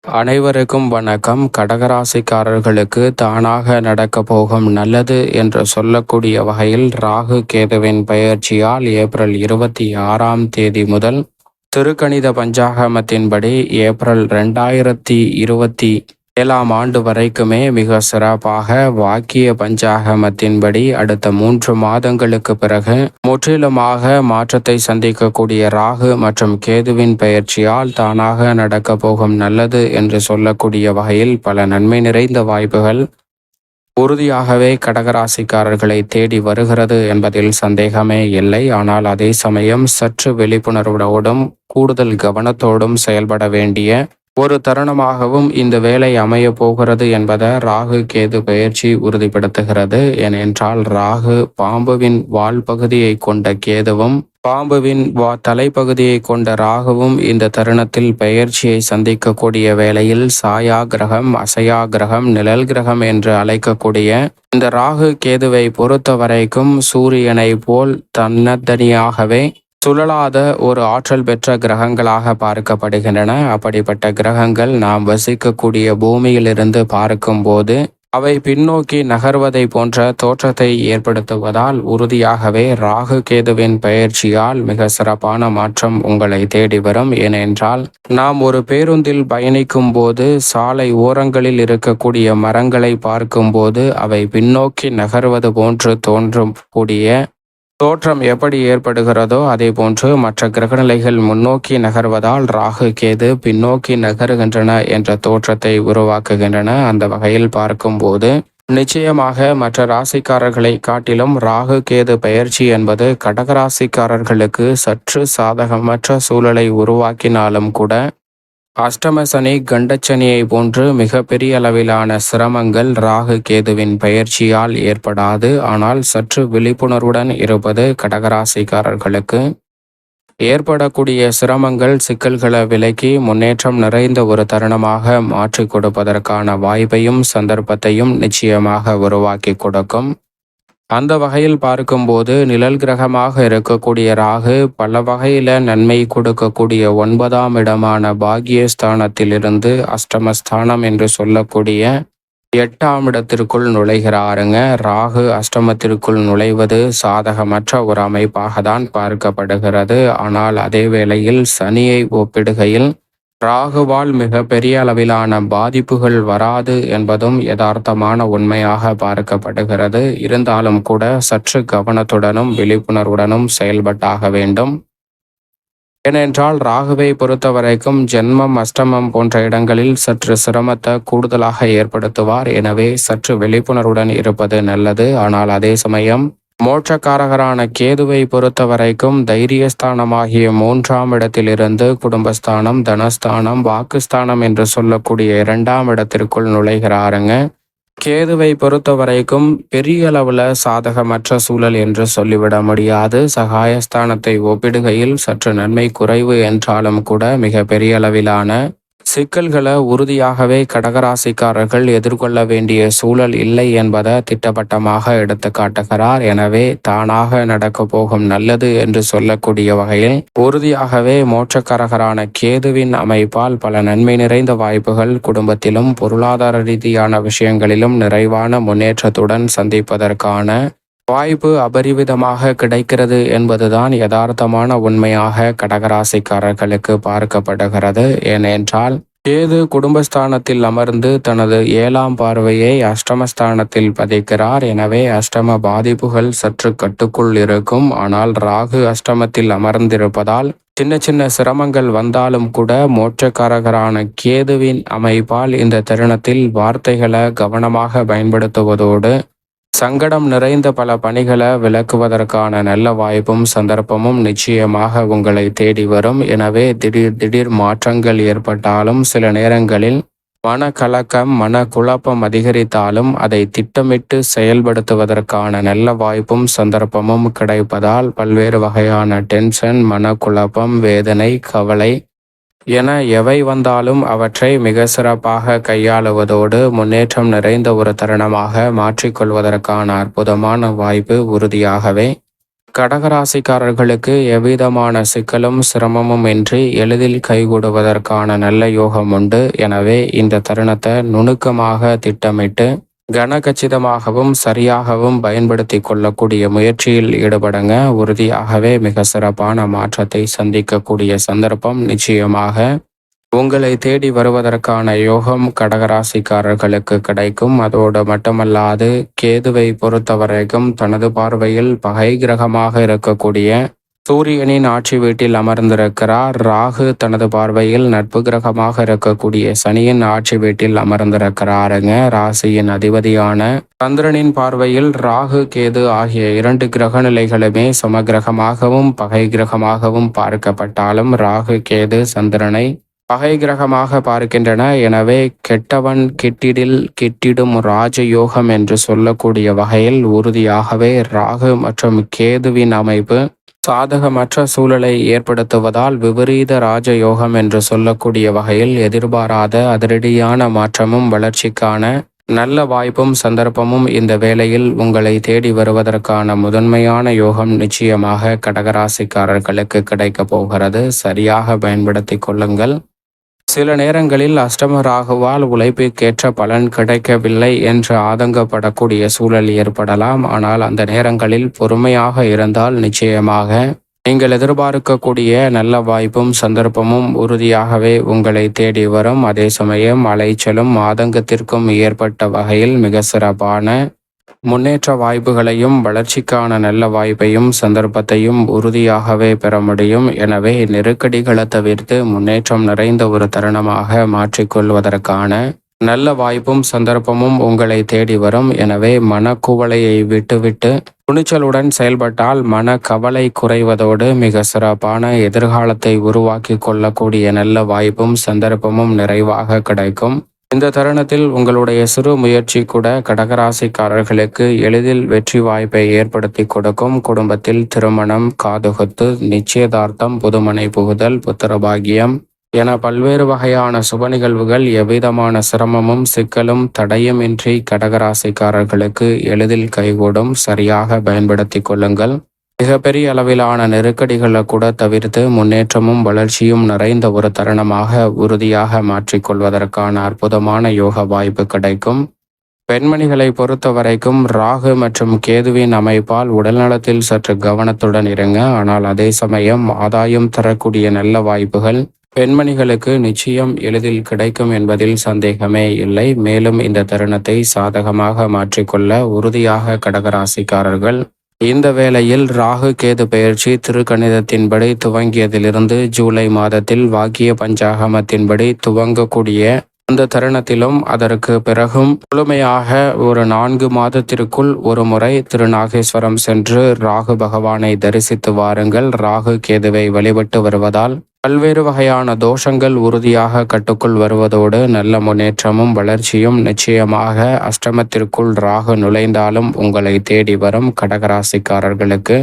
அனைவருக்கும் வணக்கம். கடகராசிக்காரர்களுக்கு தானாக நடக்கப் போகும் நல்லது என்று சொல்லக்கூடிய வகையில் ராகு கேதுவின் பெயர்ச்சியால் ஏப்ரல் 26 முதல் திருக்கணித பஞ்சாகமத்தின்படி ஏப்ரல் 2027 வரைக்குமே மிக சிறப்பாக, வாக்கிய பஞ்சாகமத்தின்படி அடுத்த 3 மாதங்களுக்கு பிறகு முற்றிலுமாக மாற்றத்தை சந்திக்கக்கூடிய ராகு மற்றும் கேதுவின் பெயர்ச்சியால் தானாக நடக்கப் போகும் நல்லது என்று சொல்லக்கூடிய வகையில் பல நன்மை நிறைந்த வாய்ப்புகள் உறுதியாகவே கடகராசிக்காரர்களை தேடி வருகிறது என்பதில் சந்தேகமே இல்லை. ஆனால் அதே சமயம் சற்று விழிப்புணர்வோடும் கூடுதல் கவனத்தோடும் செயல்பட வேண்டிய ஒரு தருணமாகவும் இந்த வேலை அமைய போகிறது என்பதை ராகு கேது பெயர்ச்சி உறுதிப்படுத்துகிறது. ஏனென்றால் ராகு பாம்புவின் வால் பகுதியை கொண்ட கேதுவும் பாம்புவின் தலைப்பகுதியை கொண்ட ராகுவும் இந்த தருணத்தில் பெயர்ச்சியை சந்திக்கக்கூடிய வேளையில் சாயா கிரகம், அசையா கிரகம், நிழல் கிரகம் என்று அழைக்கக்கூடிய இந்த ராகு கேதுவை பொறுத்த வரைக்கும் சூரியனை போல் தன்னந்தனியாகவே சுழலாத ஒரு ஆற்றல் பெற்ற கிரகங்களாக பார்க்கப்படுகின்றன. அப்படிப்பட்ட கிரகங்கள் நாம் வசிக்கக்கூடிய பூமியிலிருந்து பார்க்கும்போது அவை பின்னோக்கி நகர்வதை போன்ற தோற்றத்தை ஏற்படுத்துவதால் உறுதியாகவே ராகு கேதுவின் பெயர்ச்சியால் மிக சிறப்பான மாற்றம் உங்களை தேடி வரும். ஏனென்றால் நாம் ஒரு பேருந்தில் பயணிக்கும் போது சாலை ஓரங்களில் இருக்கக்கூடிய மரங்களை பார்க்கும்போது அவை பின்னோக்கி நகர்வது போன்று தோன்றக்கூடிய தோற்றம் எப்படி ஏற்படுகிறதோ அதே போன்று மற்ற கிரகநிலைகள் முன்னோக்கி நகர்வதால் ராகு கேது பின்னோக்கி நகருகின்றன என்ற தோற்றத்தை உருவாக்குகின்றன. அந்த வகையில் பார்க்கும்போது நிச்சயமாக மற்ற ராசிக்காரர்களை காட்டிலும் ராகு கேது பெயர்ச்சி என்பது கடகராசிக்காரர்களுக்கு சற்று சாதகமற்ற சூழலை உருவாக்கினாலும் கூட அஷ்டம சனி, கண்டச்சனியை போன்று மிகப்பெரிய அளவிலான சிரமங்கள் ராகு கேதுவின் பெயர்ச்சியால் ஏற்படாது. ஆனால் சற்று விழிப்புணர்வுடன் இருப்பது கடகராசிக்காரர்களுக்கு ஏற்படக்கூடிய சிரமங்கள், சிக்கல்களை விலக்கி முன்னேற்றம் நிறைந்த ஒரு தருணமாக மாற்றி கொடுப்பதற்கான வாய்ப்பையும் சந்தர்ப்பத்தையும் நிச்சயமாக உருவாக்கி கொடுக்கும். அந்த வகையில் பார்க்கும்போது நிழல் கிரகமாக இருக்கக்கூடிய ராகு பல வகையில நன்மை கொடுக்கக்கூடிய 9ஆம் இடமான பாக்கியஸ்தானத்திலிருந்து அஷ்டமஸ்தானம் என்று சொல்லக்கூடிய 8ஆம் இடத்திற்குள் நுழைகிறாருங்க. ராகு அஷ்டமத்திற்குள் நுழைவது சாதகமற்ற ஒரு அமைப்பாக தான் பார்க்கப்படுகிறது. ஆனால் அதே வேளையில் சனியை ஒப்பிடுகையில் ராகுவால் மிக பெரிய அளவிலான பாதிப்புகள் வராது என்பதும் யதார்த்தமான உண்மையாக பார்க்கப்படுகிறது. இருந்தாலும் கூட சற்று கவனத்துடனும் விழிப்புணர்வுடனும் செயல்பட்டாக வேண்டும். ஏனென்றால் ராகுவை பொறுத்தவரைக்கும் ஜென்மம், அஷ்டமம் போன்ற இடங்களில் சற்று சிரமத்தை கூடுதலாக ஏற்படுத்துவார். எனவே சற்று விழிப்புணர்வுடன் இருப்பது நல்லது. ஆனால் அதே சமயம் மோட்சக்காரகரான கேதுவை பொறுத்த வரைக்கும் தைரியஸ்தானமாகிய 3ஆம் இடத்திலிருந்து குடும்பஸ்தானம், தனஸ்தானம், வாக்குஸ்தானம் என்று சொல்லக்கூடிய 2ஆம் இடத்திற்குள் நுழைகிறாருங்க. கேதுவை பொறுத்த வரைக்கும் பெரிய அளவுல சாதகமற்ற சூழல் என்று சொல்லிவிட முடியாது. சகாயஸ்தானத்தை ஒப்பிடுகையில் சற்று நன்மை குறைவு என்றாலும் கூட மிக பெரிய அளவிலான சிக்கல்களை உறுதியாகவே கடகராசிக்காரர்கள் எதிர்கொள்ள வேண்டிய சூழல் இல்லை என்பதை திட்டவட்டமாக எடுத்து காட்டுகிறார். எனவே தானாக நடக்க போகும் நல்லது என்று சொல்லக்கூடிய வகையில் உறுதியாகவே மோட்சக்காரகரான கேதுவின் அமைப்பால் பல நன்மை நிறைந்த வாய்ப்புகள் குடும்பத்திலும் பொருளாதார ரீதியான விஷயங்களிலும் நிறைவான முன்னேற்றத்துடன் சந்திப்பதற்கான வாய்ப்பு அபரிவிதமாக கிடைக்கிறது என்பதுதான் யதார்த்தமான உண்மையாக கடகராசிக்காரர்களுக்கு பார்க்கப்படுகிறது. ஏனென்றால் கேது குடும்பஸ்தானத்தில் அமர்ந்து தனது 7ஆம் பார்வையை அஷ்டமஸ்தானத்தில் பதிக்கிறார். எனவே அஷ்டம பாதிப்புகள் சற்று கட்டுக்குள் இருக்கும். ஆனால் ராகு அஷ்டமத்தில் அமர்ந்திருப்பதால் சின்ன சின்ன சிரமங்கள் வந்தாலும் கூட மோட்சக்காரகரான கேதுவின் அமைப்பால் இந்த தருணத்தில் வார்த்தைகளை கவனமாக பயன்படுத்துவதோடு சங்கடம் நிறைந்த பல பணிகளை விளக்குவதற்கான நல்ல வாய்ப்பும் சந்தர்ப்பமும் நிச்சயமாக உங்களை தேடி வரும். எனவே திடீர் மாற்றங்கள் ஏற்பட்டாலும் சில நேரங்களில் மனக்கலக்கம், மனக்குழப்பம் அதிகரித்தாலும் அதை திட்டமிட்டு செயல்படுத்துவதற்கான நல்ல வாய்ப்பும் சந்தர்ப்பமும் கிடைப்பதால் பல்வேறு வகையான டென்ஷன், மனக்குழப்பம், வேதனை, கவலை என எவை வந்தாலும் அவற்றை மிக சிறப்பாக கையாளுவதோடு முன்னேற்றம் நிறைந்த ஒரு தருணமாக மாற்றிக்கொள்வதற்கான அற்புதமான வாய்ப்பு உறுதியாகவே கடகராசிக்காரர்களுக்கு எவ்விதமான சிக்கலும் சிரமமும் இன்றி எளிதில் கைகூடுவதற்கான நல்ல யோகம் உண்டு. எனவே இந்த தருணத்தை நுணுக்கமாக திட்டமிட்டு கனகச்சிதமாகவும் சரியாகவும் பயன்படுத்தி கொள்ளக்கூடிய முயற்சியில் ஈடுபடுங்க. உறுதியாகவே மிக சிறப்பான மாற்றத்தை சந்திக்கக்கூடிய சந்தர்ப்பம் நிச்சயமாக உங்களை தேடி வருவதற்கான யோகம் கடகராசிக்காரர்களுக்கு கிடைக்கும். அதோடு மட்டுமல்லாது கேதுவை பொறுத்தவரைக்கும் தனது பார்வையில் பகை கிரகமாக இருக்கக்கூடிய சூரியனின் ஆட்சி வீட்டில் அமர்ந்திருக்கிறார். ராகு தனது பார்வையில் நட்பு கிரகமாக இருக்கக்கூடிய சனியின் ஆட்சி வீட்டில் அமர்ந்திருக்கிறாருங்க. ராசியின் அதிபதியான சந்திரனின் பார்வையில் ராகு கேது ஆகிய 2 கிரக நிலைகளுமே சமகிரகமாகவும் பகை கிரகமாகவும் பார்க்கப்பட்டாலும் ராகு கேது சந்திரனை பகை கிரகமாக பார்க்கின்றன. எனவே கெட்டவன் கிட்டிடில் கிட்டிடும் ராஜயோகம் என்று சொல்லக்கூடிய வகையில் உறுதியாகவே ராகு மற்றும் கேதுவின் அமைப்பு சாதகமற்ற சூழலை ஏற்படுத்துவதால் விபரீத ராஜயோகம் என்று சொல்லக்கூடிய வகையில் எதிர்பாராத அதிரடியான மாற்றமும் வளர்ச்சிக்கான நல்ல வாய்ப்பும் சந்தர்ப்பமும் இந்த வேளையில் உங்களை தேடி வருவதற்கான முதன்மையான யோகம் நிச்சயமாக கடகராசிக்காரர்களுக்கு கிடைக்க போகிறது. சரியாக பயன்படுத்தி கொள்ளுங்கள். சில நேரங்களில் அஷ்டம ராகுவால் உழைப்புக்கேற்ற பலன் கிடைக்கவில்லை என்று ஆதங்கப்படக்கூடிய சூழல் ஏற்படலாம். ஆனால் அந்த நேரங்களில் பொறுமையாக இருந்தால் நிச்சயமாக நீங்கள் எதிர்பார்க்கக்கூடிய நல்ல வாய்ப்பும் சந்தர்ப்பமும் உறுதியாகவே உங்களை தேடி வரும். அதே சமயம் அலைச்சலும் ஆதங்கத்திற்கும் ஏற்பட்ட வகையில் மிக சிறப்பான முன்னேற்ற வாய்ப்புகளையும் வளர்ச்சிக்கான நல்ல வாய்ப்பையும் சந்தர்ப்பத்தையும் உறுதியாகவே பெற முடியும். எனவே நெருக்கடிகளை தவிர்த்து முன்னேற்றம் நிறைந்த ஒரு தருணமாக மாற்றிக்கொள்வதற்கான நல்ல வாய்ப்பும் சந்தர்ப்பமும் உங்களை தேடி வரும். எனவே மனக்குவலையை விட்டுவிட்டு துணிச்சலுடன் செயல்பட்டால் மன கவலை குறைவதோடு மிக சிறப்பான எதிர்காலத்தை உருவாக்கி கொள்ளக்கூடிய நல்ல வாய்ப்பும் சந்தர்ப்பமும் நிறைவாக கிடைக்கும். இந்த தருணத்தில் உங்களுடைய சிறு முயற்சி கூட கடகராசிக்காரர்களுக்கு எளிதில் வெற்றி வாய்ப்பை ஏற்படுத்தி கொடுக்கும். குடும்பத்தில் திருமணம், காதுகுத்து, நிச்சயதார்த்தம், புதுமனை புகுதல், புத்திரபாகியம் என பல்வேறு வகையான சுப நிகழ்வுகள் எவ்விதமான சிரமமும் சிக்கலும் தடையுமின்றி கடகராசிக்காரர்களுக்கு எளிதில் கைகூடும். சரியாக பயன்படுத்தி கொள்ளுங்கள். மிகப்பெரிய அளவிலான நெருக்கடிகளை கூட தவிர்த்து முன்னேற்றமும் வளர்ச்சியும் நிறைந்த ஒரு தருணமாக உறுதியாக மாற்றிக்கொள்வதற்கான அற்புதமான யோக வாய்ப்பு கிடைக்கும். பெண்மணிகளை பொறுத்த வரைக்கும் ராகு மற்றும் கேதுவின் அமைப்பால் உடல்நலத்தில் சற்று கவனத்துடன் இருங்க. ஆனால் அதே சமயம் ஆதாயம் தரக்கூடிய நல்ல வாய்ப்புகள் பெண்மணிகளுக்கு நிச்சயம் எளிதில் கிடைக்கும் என்பதில் சந்தேகமே இல்லை. மேலும் இந்த தருணத்தை சாதகமாக மாற்றிக்கொள்ள உறுதியாக கடகராசிக்காரர்கள் இந்த வேளையில் ராகு கேது பெயர்ச்சி திருக்கணிதத்தின்படி துவங்கியதிலிருந்து ஜூலை மாதத்தில் வாக்கிய பஞ்சாகமத்தின்படி துவங்கக்கூடிய அந்த தருணத்திலும் அதற்கு பிறகும் முழுமையாக ஒரு 4 மாதத்திற்குள் ஒரு முறை திருநாகேஸ்வரம் சென்று ராகு பகவானை தரிசித்து வாருங்கள். ராகு கேதுவை வழிபட்டு வருவதால் பல்வேறு வகையான தோஷங்கள் உறுதியாக கட்டுக்குள் வருவதோடு நல்ல முன்னேற்றமும் வளர்ச்சியும் நிச்சயமாக அஷ்டமத்திற்குள் ராகு நுழைந்தாலும் உங்களை தேடி வரும் கடகராசிக்காரர்களுக்கு